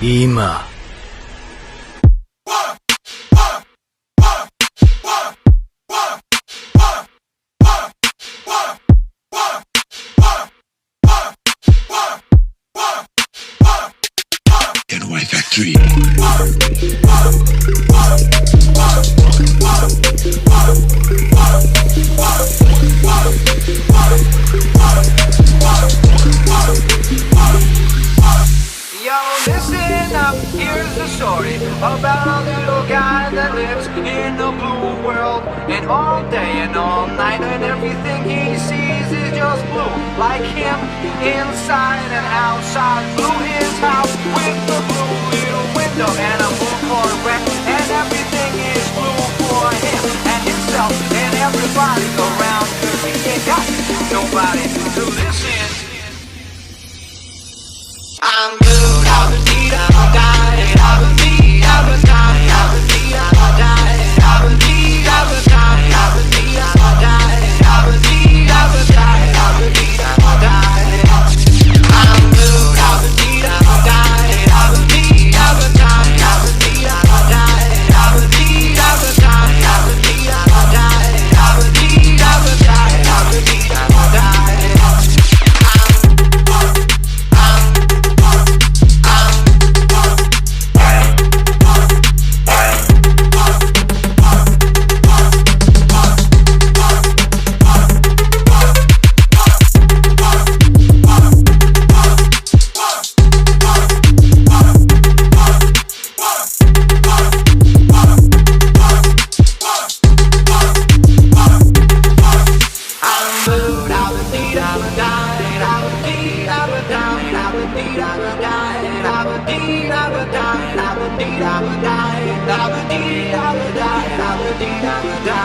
今Factory. Yo, listen up, here's the story about a little guy that lives in a blue world. And all day and all night and everything he sees is just blue. Like him, inside and outside. Blue his house with the blue little window and a blue Corvette. And everything is blue for him and himself and everybody around. Cause he ain't got nobody to listen. I'm blue, I'm a deed, I'm a die, I'm a deed, I'm a die, I'm a deed, I'm a die, I'm a deed, I'm a die, I'm a deed, I'm a die, I'm a deed, I'm a die, I'm a deed, I'm a die.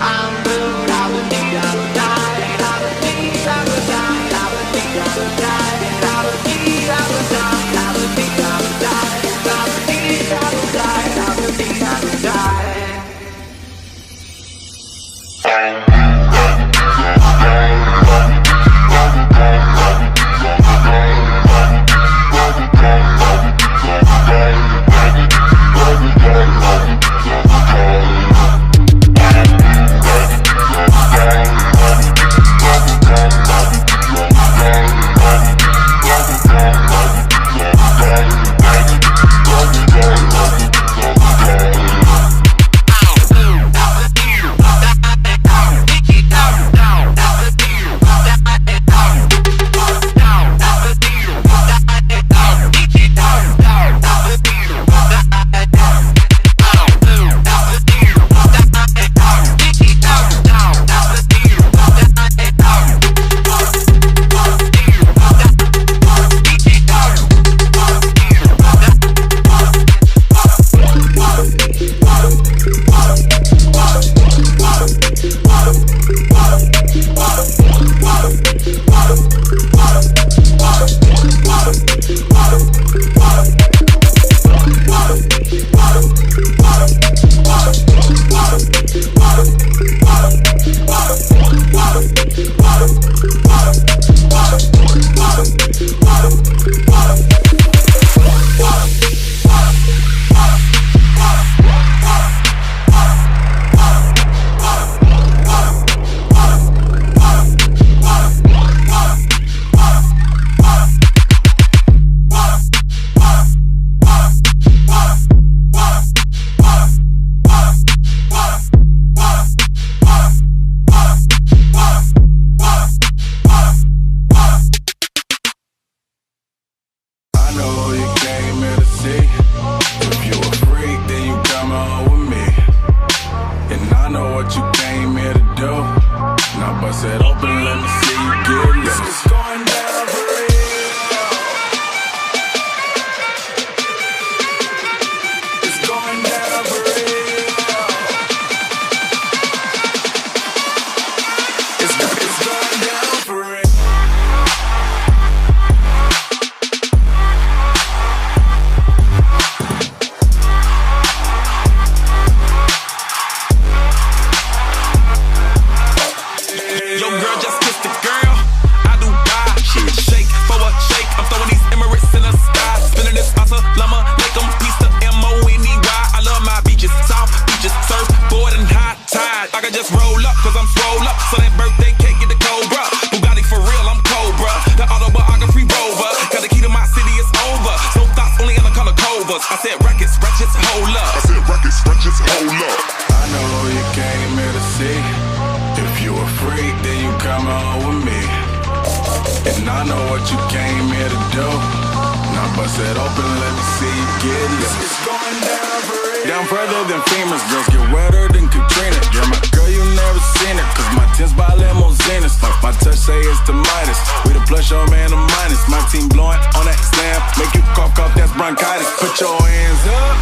I'm blue, I'm a deed, I'm a die, I'm a deed, I'm a die, I'm a deed, I'm a die, I'm a deed, I'm a die, I'm a deed, I'm a die, I'm a deed, I'm a die, I'm a deed, I'm a die. it open, let me see you get loose. It's going down for real. Down further than famous, girls get wetter than Katrina. You're my girl, you never seen it, cause my tins by limousines. My touch say it's the Midas, we the plus your man the minus. My team blowing on that slam, make you cough, that's bronchitis. Put your hands up,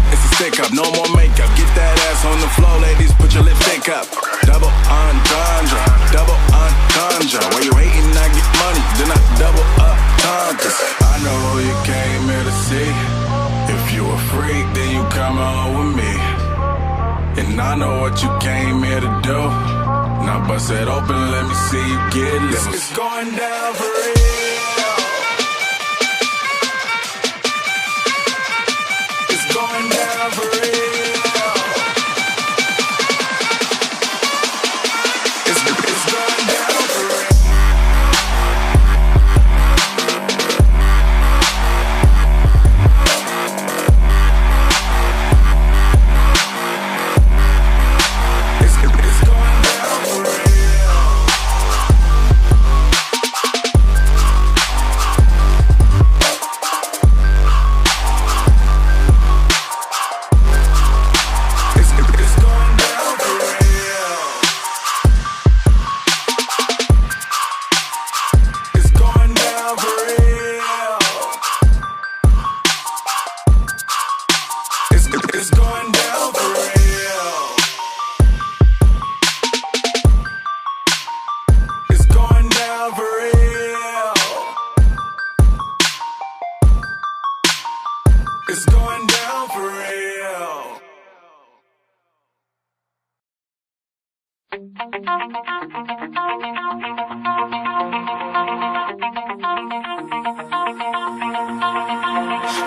it's a stick up, no more makeup. Get that ass on the floor, ladies, put your lipstick up. Double entendre, double entendre. While you hating, I get money, then I double up tendres. I know who you came here to see. If you a freak, then you come on with me. And I know what you came here to do. Now bust it open, let me see you get loose. It's going down for real. It's going down for real. It's going down for real. It's going down for real.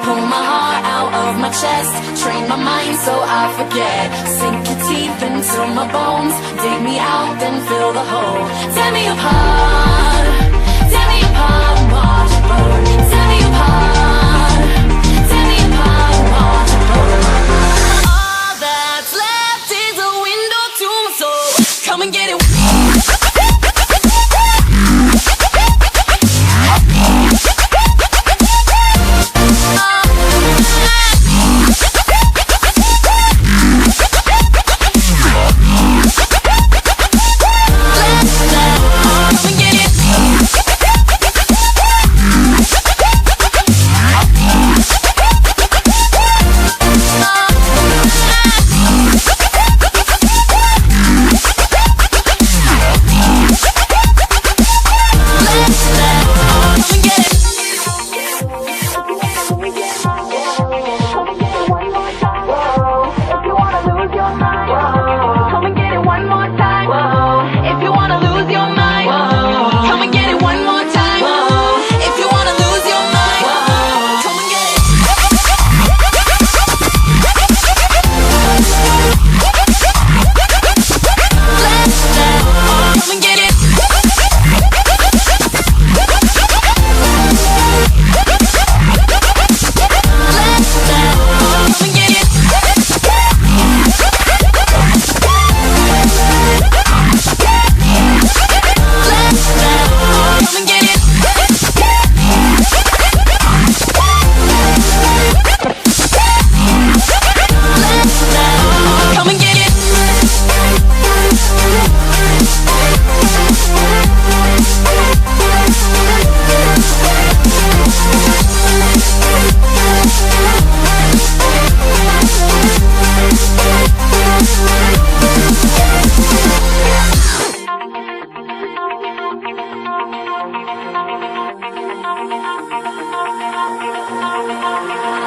Pull my heart out of my chest, train my mind so I forget. Sink your teeth into my bones, dig me out, then fill the hole. Tear me apart, and watch it burn. Tear me apart, and watch it burn. All that's left is a window to my soul. Come and get it.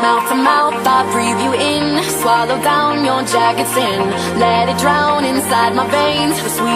Mouth to mouth, I breathe you in. Swallow down your jagged sin. Let it drown inside my veins. The sweet